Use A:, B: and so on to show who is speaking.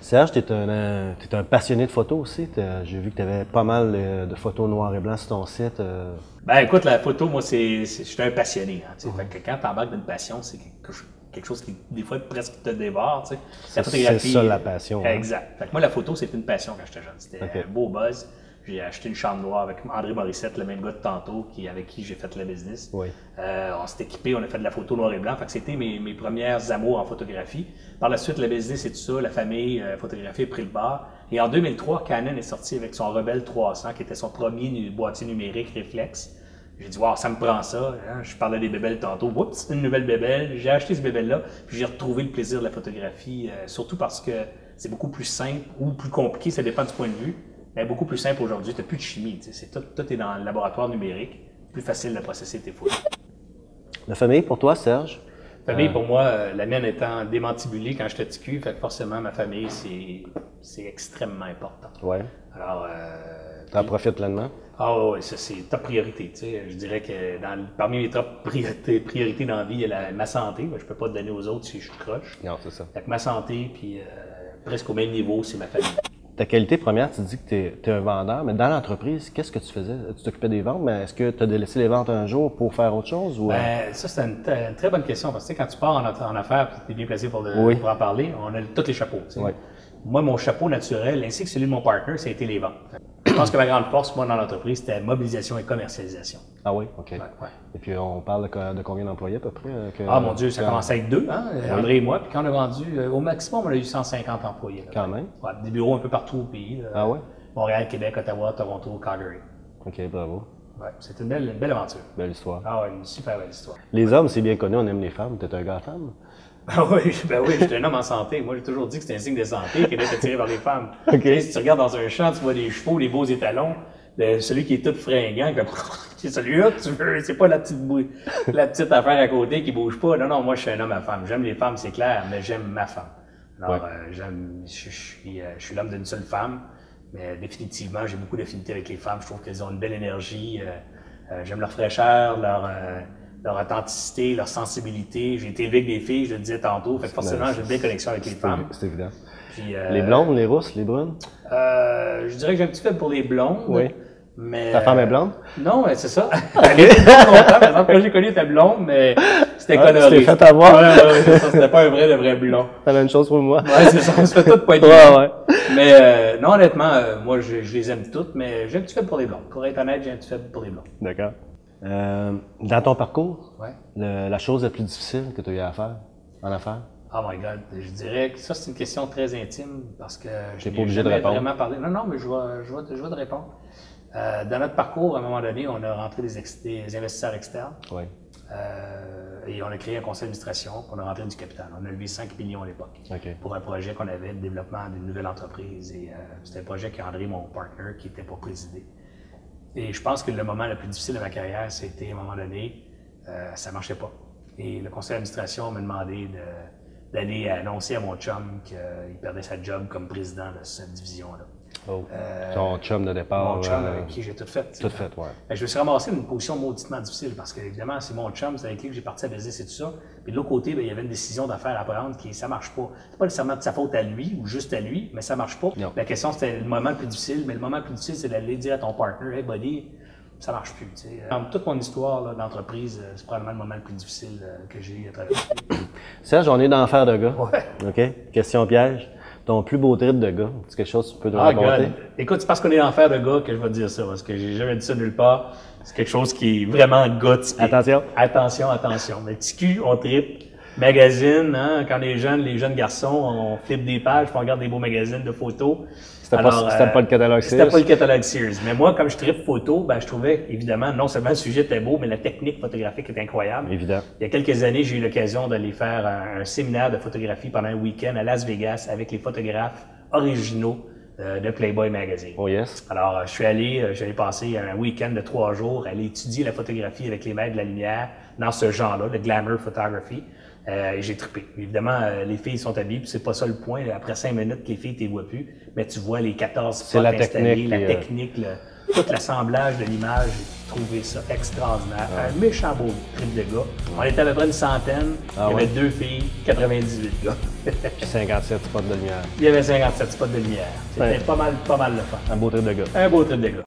A: Serge, tu es, un passionné de photos aussi. J'ai vu que tu avais pas mal de photos noir et blanc sur ton site.
B: Ben écoute, la photo, moi, je suis un passionné. Hein, fait que quand tu embarques d'une passion, c'est quelque chose qui, des fois, presque te dévore. La photographie.
A: C'est ça la passion.
B: Exact. Fait que moi, la photo, c'était une passion quand j'étais jeune. C'était un beau buzz. J'ai acheté une chambre noire avec André Morissette, le même gars de tantôt, avec qui j'ai fait le business.
A: Oui.
B: On s'est équipé, on a fait de la photo noir et blanc. Fait que c'était mes premières amours en photographie. Par la suite, le business et tout ça, la famille, photographie a pris le bar. Et en 2003, Canon est sorti avec son Rebel 300, qui était son premier boîtier numérique réflexe. J'ai dit, wow, ça me prend ça. Hein? Je parlais des bébelles tantôt. Oups, une nouvelle bébelle. J'ai acheté ce bébelle-là. Puis j'ai retrouvé le plaisir de la photographie, surtout parce que c'est beaucoup plus simple ou plus compliqué, ça dépend du point de vue. Mais beaucoup plus simple aujourd'hui. Tu n'as plus de chimie. Tout est dans le laboratoire numérique. Plus facile de processer tes photos.
A: La famille, pour toi, Serge?
B: La famille, pour moi, la mienne étant démantibulée quand j'étais petit cul, fait que forcément, ma famille, c'est extrêmement important.
A: Oui.
B: Alors,
A: tu en profites pleinement?
B: Ah oui, ça c'est top priorité. Tu sais. Je dirais que parmi mes top priorités dans la vie, il y a ma santé. Je ne peux pas te donner aux autres si je croche.
A: Non, c'est ça.
B: Fait que ma santé, puis presque au même niveau, c'est ma famille.
A: Ta qualité première, tu dis que tu es un vendeur, mais dans l'entreprise, qu'est-ce que tu faisais? Tu t'occupais des ventes, mais est-ce que tu as délaissé les ventes un jour pour faire autre chose? Ou...
B: Ça, c'est une très bonne question, parce que quand tu pars en affaires, tu es bien placé pour en parler, on a tous les chapeaux.
A: Oui.
B: Moi, mon chapeau naturel, ainsi que celui de mon partner, ça a été les ventes. Je pense que ma grande force, moi, dans l'entreprise, c'était mobilisation et commercialisation.
A: Ah oui? OK.
B: Ouais.
A: Et puis, on parle de combien d'employés à peu près?
B: Mon Dieu, ça commençait avec 2, hein, André et moi. Puis quand on a vendu, au maximum, on a eu 150 employés. Là,
A: quand même?
B: Ouais, des bureaux un peu partout au pays. Là,
A: ah oui?
B: Montréal, Québec, Ottawa, Toronto, Calgary.
A: OK, bravo.
B: Ouais, c'est une belle aventure.
A: Belle histoire.
B: Ah ouais, une super belle histoire.
A: Les hommes, c'est bien connu, on aime les femmes. T'es un gars femme?
B: Oui, je suis un homme en santé. Moi, j'ai toujours dit que c'était un signe de santé que d'être attiré par les femmes.
A: Okay.
B: Si tu regardes dans un champ, tu vois des chevaux, des beaux étalons, celui qui est tout fringant, c'est celui-là que tu veux, c'est pas la petite affaire à côté qui bouge pas. Non, moi, je suis un homme à femme. J'aime les femmes, c'est clair, mais j'aime ma femme. Alors, je suis l'homme d'une seule femme, mais définitivement, j'ai beaucoup d'affinité avec les femmes. Je trouve qu'elles ont une belle énergie. J'aime leur fraîcheur, leur authenticité, leur sensibilité. J'ai été élevé avec des filles, je le disais tantôt, fait que forcément, j'ai une belle connexion avec les femmes.
A: C'est évident.
B: Puis,
A: les blondes, les rousses, les brunes?
B: Je dirais que j'ai un petit faible pour les blondes.
A: Oui.
B: Mais,
A: ta femme est blonde?
B: Non, mais c'est ça. Elle était pas longtemps, par exemple, quand j'ai connu ta blonde, mais c'était coloré.
A: Tu t'es fait avoir?
B: Ouais, c'est ça, c'était pas un vrai de vrai blond.
A: C'est la même chose pour moi.
B: Ouais, c'est ça, on se fait tout poigner.
A: Ouais.
B: Mais non, honnêtement, moi, je les aime toutes, mais j'ai un petit faible pour les blondes. Pour être honnête, j'ai un petit faible pour les blondes.
A: D'accord. Dans ton parcours,
B: ouais.
A: La chose la plus difficile que tu as eu à faire en affaires?
B: Oh my God, je dirais que ça, c'est une question très intime parce que je
A: n'ai jamais
B: vraiment parlé. Non, mais je vais te répondre. Dans notre parcours, à un moment donné, on a rentré des investisseurs externes.
A: Oui.
B: Et on a créé un conseil d'administration, on a rentré du capital. On a levé 5 millions à l'époque pour un projet qu'on avait de développement d'une nouvelle entreprise. Et c'était un projet qu'André, mon partner, qui était pour présider. Et je pense que le moment le plus difficile de ma carrière, c'était à un moment donné, ça ne marchait pas. Et le conseil d'administration m'a demandé d'aller annoncer à mon chum qu'il perdait sa job comme président de cette division-là.
A: Oh. Ton chum de départ.
B: Mon chum avec qui j'ai tout fait.
A: Tout fait, oui.
B: Je me suis ramassé dans une position mauditement difficile parce que, évidemment, c'est mon chum, c'est avec lui que j'ai parti à business et tout ça. Puis de l'autre côté, il y avait une décision d'affaires à prendre qui, ça marche pas. C'est pas nécessairement de sa faute à lui ou juste à lui, mais ça marche pas.
A: Non.
B: La question, c'était le moment le plus difficile, mais le moment le plus difficile, c'est d'aller dire à ton partner, hey buddy, ça marche plus. Dans toute mon histoire d'entreprise, c'est probablement le moment le plus difficile que j'ai eu à traverser.
A: Serge, on est dans l'affaire de gars.
B: Ouais.
A: OK? Question piège. Ton plus beau trip de gars, c'est quelque chose que tu peux nous raconter?
B: God. Écoute, c'est parce qu'on est dans l'affaire de gars que je vais te dire ça, parce que j'ai jamais dit ça nulle part. C'est quelque chose qui est vraiment gars typique.
A: Attention.
B: Attention. Mais petit cul, on tripe. Magazine, hein, quand les jeunes garçons, on flippe des pages, puis on regarde des beaux magazines de photos.
A: C'était pas le catalogue Sears?
B: C'était pas le catalogue Sears. Mais moi, comme je tripe photo, je trouvais, évidemment, non seulement le sujet était beau, mais la technique photographique était incroyable.
A: Évident.
B: Il y a quelques années, j'ai eu l'occasion d'aller faire un séminaire de photographie pendant un week-end à Las Vegas avec les photographes originaux de Playboy Magazine.
A: Oh yes.
B: Alors, j'allais passer un week-end de 3 jours, aller étudier la photographie avec les maîtres de la lumière dans ce genre-là, le glamour photography. Et j'ai trippé. Évidemment, les filles sont habillées, puis c'est pas ça le point. Après 5 minutes, les filles, tu les vois plus. Mais tu vois les 14 spots installés, la technique, tout l'assemblage de l'image. J'ai trouvé ça extraordinaire. Un méchant beau trip de gars. On était à peu près une centaine. Il y avait 2 filles, 98 gars.
A: Puis 57 spots de lumière.
B: Il y avait 57 spots de lumière. C'était pas mal le fun.
A: Un beau trip de gars.
B: Un beau trip de gars.